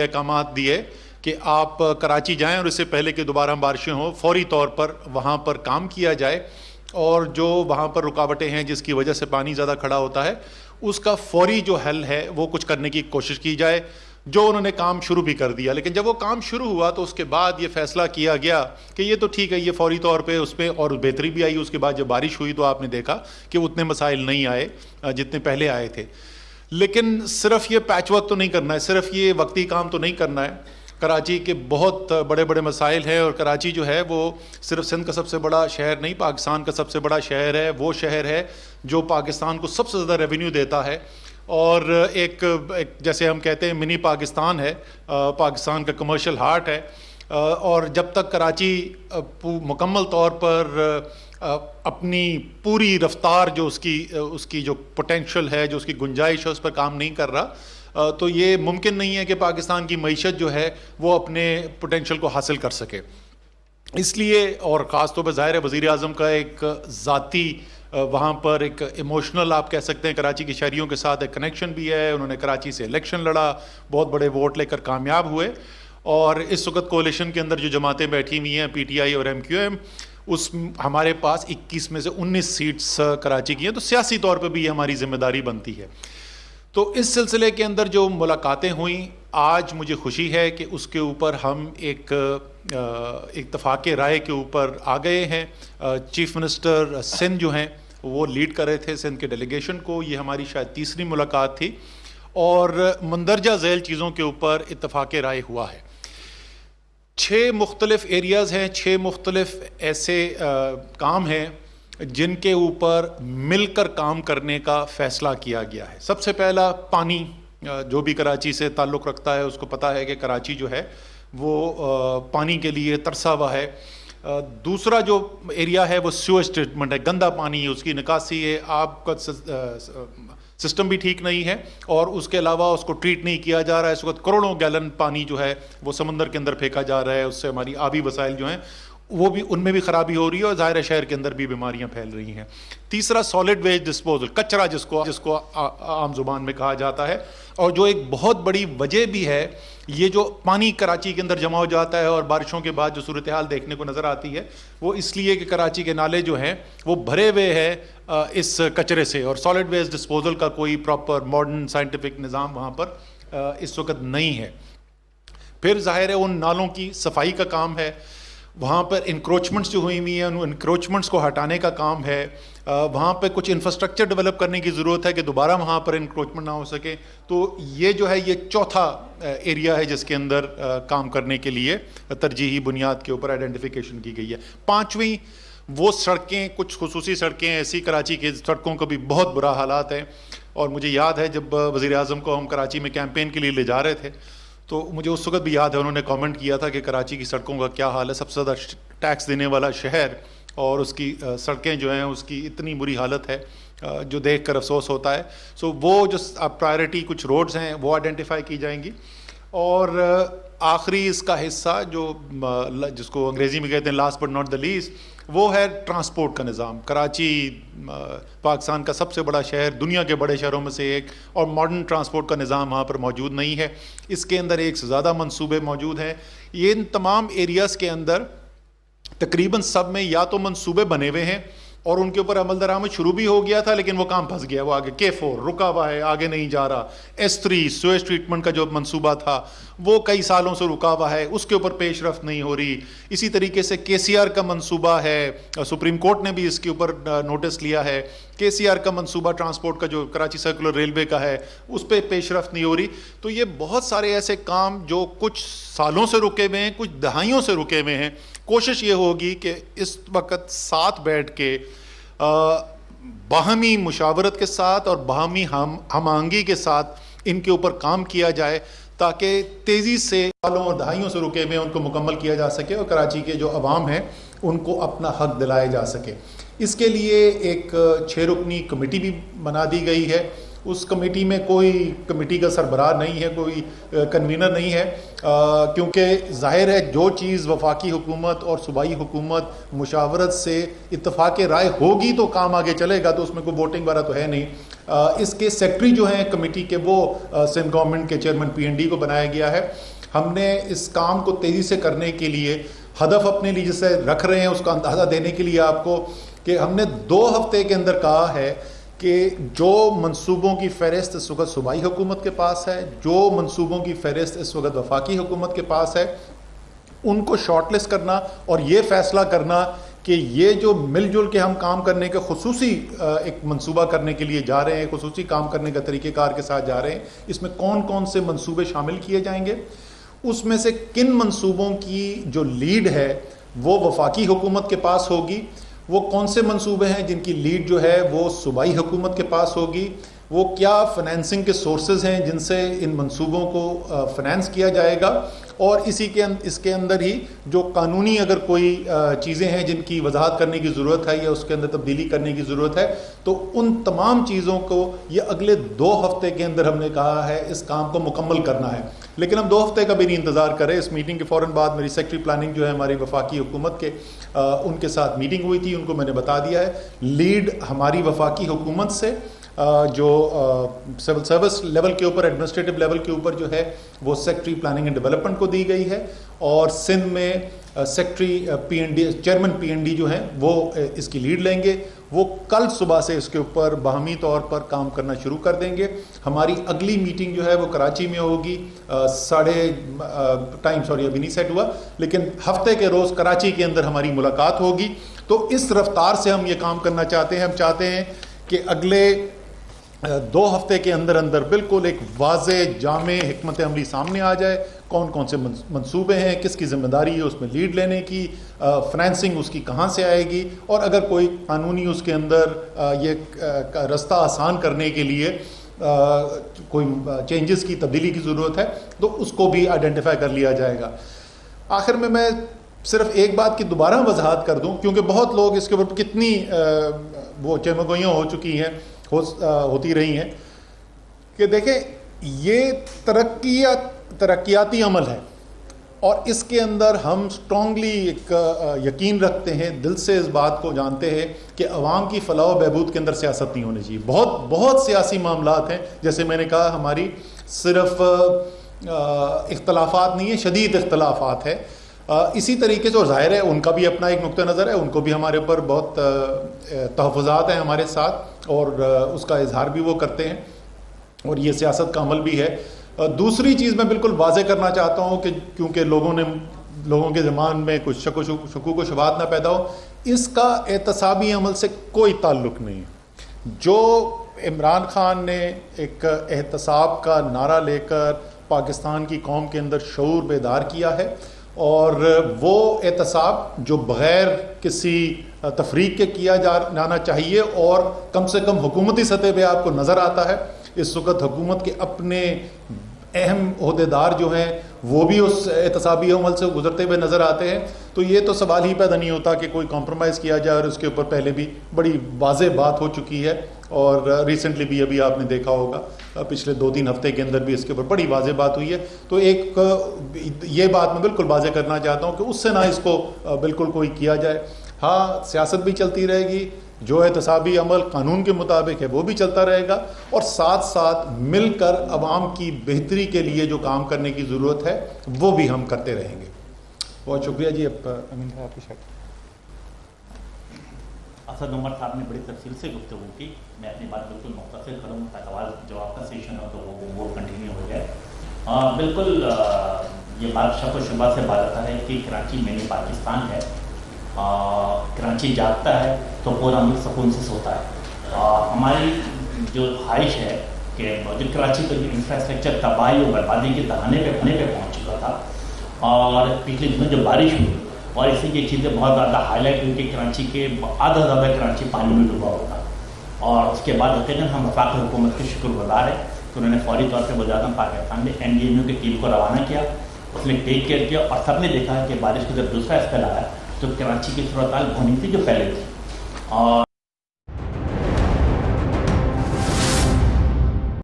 احکامات دیے کہ آپ کراچی جائیں اور اس سے پہلے کہ دوبارہ بارشیں ہوں فوری طور پر وہاں پر کام کیا جائے، اور جو وہاں پر رکاوٹیں ہیں جس کی وجہ سے پانی زیادہ کھڑا ہوتا ہے اس کا فوری جو حل ہے وہ کچھ کرنے کی کوشش کی جائے، جو انہوں نے کام شروع بھی کر دیا۔ لیکن جب وہ کام شروع ہوا تو اس کے بعد یہ فیصلہ کیا گیا کہ یہ تو ٹھیک ہے، یہ فوری طور پہ اس پہ اور بہتری بھی آئی۔ اس کے بعد جب بارش ہوئی تو آپ نے دیکھا کہ اتنے مسائل نہیں آئے جتنے پہلے آئے تھے۔ لیکن صرف یہ پیچ ورک تو نہیں کرنا ہے، صرف یہ وقتی کام تو نہیں کرنا ہے۔ کراچی کے بہت بڑے بڑے مسائل ہیں، اور کراچی جو ہے وہ صرف سندھ کا سب سے بڑا شہر نہیں، پاکستان کا سب سے بڑا شہر ہے۔ وہ شہر ہے جو پاکستان کو سب سے زیادہ ریونیو دیتا ہے، اور ایک جیسے ہم کہتے ہیں منی پاکستان ہے، پاکستان کا کمرشل ہارٹ ہے۔ اور جب تک کراچی مکمل طور پر اپنی پوری رفتار جو اس کی جو پوٹینشل ہے، جو اس کی گنجائش ہے، اس پر کام نہیں کر رہا، تو یہ ممکن نہیں ہے کہ پاکستان کی معیشت جو ہے وہ اپنے پوٹینشل کو حاصل کر سکے۔ اس لیے، اور خاص طور پر ظاہر ہے وزیر اعظم کا ایک ذاتی وہاں پر ایک ایموشنل آپ کہہ سکتے ہیں کراچی کے شہریوں کے ساتھ ایک کنیکشن بھی ہے۔ انہوں نے کراچی سے الیکشن لڑا، بہت بڑے ووٹ لے کر کامیاب ہوئے، اور اس وقت کولیشن کے اندر جو جماعتیں بیٹھی ہوئی ہیں پی ٹی آئی اور ایم کیو ایم، اس ہمارے پاس 21 میں سے 19 سیٹس کراچی کی ہیں، تو سیاسی طور پہ بھی یہ ہماری ذمہ داری بنتی ہے۔ تو اس سلسلے کے اندر جو ملاقاتیں ہوئیں، آج مجھے خوشی ہے کہ اس کے اوپر ہم ایک اتفاق رائے کے اوپر آ گئے ہیں۔ چیف منسٹر سندھ جو ہیں وہ لیڈ کر رہے تھے سندھ کے ڈیلیگیشن کو، یہ ہماری شاید تیسری ملاقات تھی، اور مندرجہ ذیل چیزوں کے اوپر اتفاق رائے ہوا ہے۔ 6 مختلف ایریاز ہیں، 6 مختلف ایسے کام ہیں جن کے اوپر مل کر کام کرنے کا فیصلہ کیا گیا ہے۔ سب سے پہلا پانی، جو بھی کراچی سے تعلق رکھتا ہے اس کو پتہ ہے کہ کراچی جو ہے وہ پانی کے لیے ترسا ہوا ہے۔ دوسرا جو ایریا ہے وہ سیویج ٹریٹمنٹ ہے، گندا پانی، اس کی نکاسی ہے، آب کا سسٹم بھی ٹھیک نہیں ہے، اور اس کے علاوہ اس کو ٹریٹ نہیں کیا جا رہا ہے۔ اس وقت کروڑوں گیلن پانی جو ہے وہ سمندر کے اندر پھینکا جا رہا ہے، اس سے ہماری آبی وسائل جو ہیں وہ بھی، ان میں بھی خرابی ہو رہی ہے، اور ظاہر ہے شہر کے اندر بھی بیماریاں پھیل رہی ہیں۔ تیسرا سالڈ ویسٹ ڈسپوزل، کچرا جس کو عام زبان میں کہا جاتا ہے، اور جو ایک بہت بڑی وجہ بھی ہے، یہ جو پانی کراچی کے اندر جمع ہو جاتا ہے اور بارشوں کے بعد جو صورتحال دیکھنے کو نظر آتی ہے وہ اس لیے کہ کراچی کے نالے جو ہیں وہ بھرے ہوئے ہیں اس کچرے سے، اور سالڈ ویسٹ ڈسپوزل کا کوئی پراپر ماڈرن سائنٹیفک نظام وہاں پر اس وقت نہیں ہے۔ پھر ظاہر ہے ان نالوں کی صفائی کا کام ہے، وہاں پر انکروچمنٹس جو ہوئی ہوئی ہیں ان انکروچمنٹس کو ہٹانے کا کام ہے، وہاں پہ کچھ انفراسٹرکچر ڈیولپ کرنے کی ضرورت ہے کہ دوبارہ وہاں پر انکروچمنٹ نہ ہو سکے۔ تو یہ جو ہے یہ چوتھا ایریا ہے جس کے اندر کام کرنے کے لیے ترجیحی بنیاد کے اوپر آئیڈینٹیفیکیشن کی گئی ہے۔ پانچویں وہ سڑکیں، کچھ خصوصی سڑکیں ایسی، کراچی کی سڑکوں کا بھی بہت برا حالات ہیں، اور مجھے یاد ہے جب وزیر اعظم کو ہم کراچی میں کیمپین کے لیے لے جا رہے تھے تو مجھے اس وقت بھی یاد ہے انہوں نے کامنٹ کیا تھا کہ کراچی کی سڑکوں کا کیا حال ہے، سب سے زیادہ ٹیکس دینے والا شہر، اور اس کی سڑکیں جو ہیں اس کی اتنی بری حالت ہے جو دیکھ کر افسوس ہوتا ہے۔ سو وہ جو پرائرٹی کچھ روڈز ہیں وہ آئیڈینٹیفائی کی جائیں گی، اور آخری اس کا حصہ جو جس کو انگریزی میں کہتے ہیں last but not the least, وہ ہے ٹرانسپورٹ کا نظام۔ کراچی پاکستان کا سب سے بڑا شہر، دنیا کے بڑے شہروں میں سے ایک، اور ماڈرن ٹرانسپورٹ کا نظام وہاں پر موجود نہیں ہے۔ اس کے اندر ایک سے زیادہ منصوبے موجود ہیں۔ یہ ان تمام ایریاز کے اندر تقریباً سب میں یا تو منصوبے بنے ہوئے ہیں اور ان کے اوپر عمل درآمد شروع بھی ہو گیا تھا، لیکن وہ کام پھنس گیا، وہ آگے K4 رکا ہوا ہے، آگے نہیں جا رہا۔ S3 سویج ٹریٹمنٹ کا جو منصوبہ تھا وہ کئی سالوں سے رکا ہوا ہے، اس کے اوپر پیش رفت نہیں ہو رہی۔ اسی طریقے سے KCR کا منصوبہ ہے، سپریم کورٹ نے بھی اس کے اوپر نوٹس لیا ہے۔ KCR کا منصوبہ ٹرانسپورٹ کا جو کراچی سرکولر ریلوے کا ہے اس پہ پیش رفت نہیں ہو رہی۔ تو یہ بہت سارے ایسے کام جو کچھ سالوں سے رکے ہوئے ہیں، کچھ دہائیوں سے رکے ہوئے ہیں۔ کوشش یہ ہوگی کہ اس وقت ساتھ بیٹھ کے باہمی مشاورت کے ساتھ اور باہمی ہم آہنگی کے ساتھ ان کے اوپر کام کیا جائے، تاکہ تیزی سے سالوں اور دہائیوں سے رکے ہوئے ان کو مکمل کیا جا سکے اور کراچی کے جو عوام ہیں ان کو اپنا حق دلائے جا سکے۔ اس کے لیے ایک 6 رکنی کمیٹی بھی بنا دی گئی ہے، اس کمیٹی میں کوئی کمیٹی کا سربراہ نہیں ہے, کوئی کنوینر نہیں ہے, کیونکہ ظاہر ہے جو چیز وفاقی حکومت اور صوبائی حکومت مشاورت سے اتفاق رائے ہوگی تو کام آگے چلے گا, تو اس میں کوئی ووٹنگ وغیرہ تو ہے نہیں. اس کے سیکٹری جو ہیں کمیٹی کے وہ سندھ گورنمنٹ کے چیئرمین PND کو بنایا گیا ہے. ہم نے اس کام کو تیزی سے کرنے کے لیے ہدف اپنے لیے جسے رکھ رہے ہیں اس کا اندازہ دینے کے لیے آپ کو, کہ ہم نے 2 ہفتے کے اندر کہا ہے کہ جو منصوبوں کی فہرست اس وقت صوبائی حکومت کے پاس ہے, جو منصوبوں کی فہرست اس وقت وفاقی حکومت کے پاس ہے, ان کو شارٹ لسٹ کرنا اور یہ فیصلہ کرنا کہ یہ جو مل جل کے ہم کام کرنے کے خصوصی ایک منصوبہ کرنے کے لیے جا رہے ہیں, خصوصی کام کرنے کا طریقہ کار کے ساتھ جا رہے ہیں, اس میں کون کون سے منصوبے شامل کیے جائیں گے, اس میں سے کن منصوبوں کی جو لیڈ ہے وہ وفاقی حکومت کے پاس ہوگی, وہ کون سے منصوبے ہیں جن کی لیڈ جو ہے وہ صوبائی حکومت کے پاس ہوگی, وہ کیا فنانسنگ کے سورسز ہیں جن سے ان منصوبوں کو فنانس کیا جائے گا, اور اس کے اندر ہی جو قانونی اگر کوئی چیزیں ہیں جن کی وضاحت کرنے کی ضرورت ہے یا اس کے اندر تبدیلی کرنے کی ضرورت ہے, تو ان تمام چیزوں کو یہ اگلے 2 ہفتے کے اندر ہم نے کہا ہے اس کام کو مکمل کرنا ہے. لیکن ہم 2 ہفتے کا بھی نہیں انتظار کریں. اس میٹنگ کے فوراً بعد میری سیکٹری پلاننگ جو ہے ہماری وفاقی حکومت کے, ان کے ساتھ میٹنگ ہوئی تھی, ان کو میں نے بتا دیا ہے لیڈ ہماری وفاقی حکومت سے جو سول سروس لیول کے اوپر, ایڈمنسٹریٹو لیول کے اوپر جو ہے وہ سیکٹری پلاننگ اینڈ ڈیولپمنٹ کو دی گئی ہے, اور سندھ میں سیکٹری PND چیئرمین PND جو ہیں وہ اس کی لیڈ لیں گے. وہ کل صبح سے اس کے اوپر باہمی طور پر کام کرنا شروع کر دیں گے. ہماری اگلی میٹنگ جو ہے وہ کراچی میں ہوگی, ٹائم سوری ابھی نہیں سیٹ ہوا, لیکن ہفتے کے روز کراچی کے اندر ہماری ملاقات ہوگی. تو اس رفتار سے ہم یہ کام کرنا چاہتے ہیں. ہم چاہتے ہیں کہ اگلے 2 ہفتے کے اندر اندر بالکل ایک واضح جامع حکمت عملی سامنے آ جائے, کون کون سے منصوبے ہیں, کس کی ذمہ داری ہے اس میں لیڈ لینے کی, فنانسنگ اس کی کہاں سے آئے گی, اور اگر کوئی قانونی اس کے اندر یہ رستہ آسان کرنے کے لیے کوئی چینجز کی تبدیلی کی ضرورت ہے تو اس کو بھی آئیڈینٹیفائی کر لیا جائے گا. آخر میں صرف ایک بات کی دوبارہ وضاحت کر دوں, کیونکہ بہت لوگ اس کے اوپر کتنی وہ چمگوئیاں ہو چکی ہیں, ہوتی رہی ہیں, کہ دیکھیں یہ ترقیاتی عمل ہے, اور اس کے اندر ہم اسٹرانگلی ایک یقین رکھتے ہیں, دل سے اس بات کو جانتے ہیں کہ عوام کی فلاح و بہبود کے اندر سیاست نہیں ہونی چاہیے. بہت سیاسی معاملات ہیں, جیسے میں نے کہا ہماری صرف اختلافات نہیں ہیں, شدید اختلافات ہیں. اسی طریقے سے, اور ظاہر ہے ان کا بھی اپنا ایک نقطہ نظر ہے, ان کو بھی ہمارے اوپر بہت تحفظات ہیں ہمارے ساتھ, اور اس کا اظہار بھی وہ کرتے ہیں, اور یہ سیاست کا عمل بھی ہے. دوسری چیز میں بالکل واضح کرنا چاہتا ہوں کہ کیونکہ لوگوں کے ذہن میں کچھ شکوک و شبہات نہ پیدا ہو, اس کا احتسابی عمل سے کوئی تعلق نہیں ہے. جو عمران خان نے ایک احتساب کا نعرہ لے کر پاکستان کی قوم کے اندر شعور بیدار کیا ہے, اور وہ احتساب جو بغیر کسی تفریق کے کیا جانا چاہیے, اور کم سے کم حکومتی سطح پہ آپ کو نظر آتا ہے اس وقت حکومت کے اپنے اہم عہدیدار جو ہیں وہ بھی اس احتسابی عمل سے گزرتے ہوئے نظر آتے ہیں. تو یہ تو سوال ہی پیدا نہیں ہوتا کہ کوئی کمپرومائز کیا جائے, اور اس کے اوپر پہلے بھی بڑی واضح بات ہو چکی ہے, اور ریسنٹلی بھی ابھی آپ نے دیکھا ہوگا پچھلے 2-3 ہفتے کے اندر بھی اس کے اوپر بڑی واضح بات ہوئی ہے. تو ایک یہ بات میں بالکل واضح کرنا چاہتا ہوں کہ اس سے نہ اس کو بالکل کوئی کیا جائے. ہاں سیاست بھی چلتی رہے گی, جو احتسابی عمل قانون کے مطابق ہے وہ بھی چلتا رہے گا, اور ساتھ ساتھ مل کر عوام کی بہتری کے لیے جو کام کرنے کی ضرورت ہے وہ بھی ہم کرتے رہیں گے. بہت شکریہ جی. اب امین صاحب آپ کی شاید. اسد عمر صاحب نے بڑی تفصیل سے گفتگو کی, میں اپنی بات بالکل مختصر کروں تاکہ سوال جواب کا سیشن ہو تو وہ کنٹینیو ہو جائے. بالکل یہ بات شک و شبہ سے بات ہے کہ کراچی منی پاکستان ہے. کراچی جاگتا ہے تو پورا ملک سکون سے سوتا ہے. ہماری جو خواہش ہے کہ جو کراچی کا جو انفراسٹرکچر تباہی و بربادی کے دہانے پہ پہنچ چکا تھا, اور پچھلے دنوں جو بارش ہوئی اور اس سے یہ چیزیں بہت زیادہ ہائی لائٹ ہوئی کہ کراچی کے آدھا زیادہ کراچی پانی میں ڈوبا ہوتا, اور اس کے بعد یقیناً ہم وفاقی حکومت کے شکر گزار ہیں کہ انہوں نے فوری طور پہ وزارت پاکستان میں NDMA کی ٹیم کو روانہ کیا, اس نے ٹیک کیئر کیا, اور سب نے دیکھا کہ بارش کا جب دوسرا اسپیل آیا تو کراچی کی صورتحال بہت تھی جو پہلے تھی. اور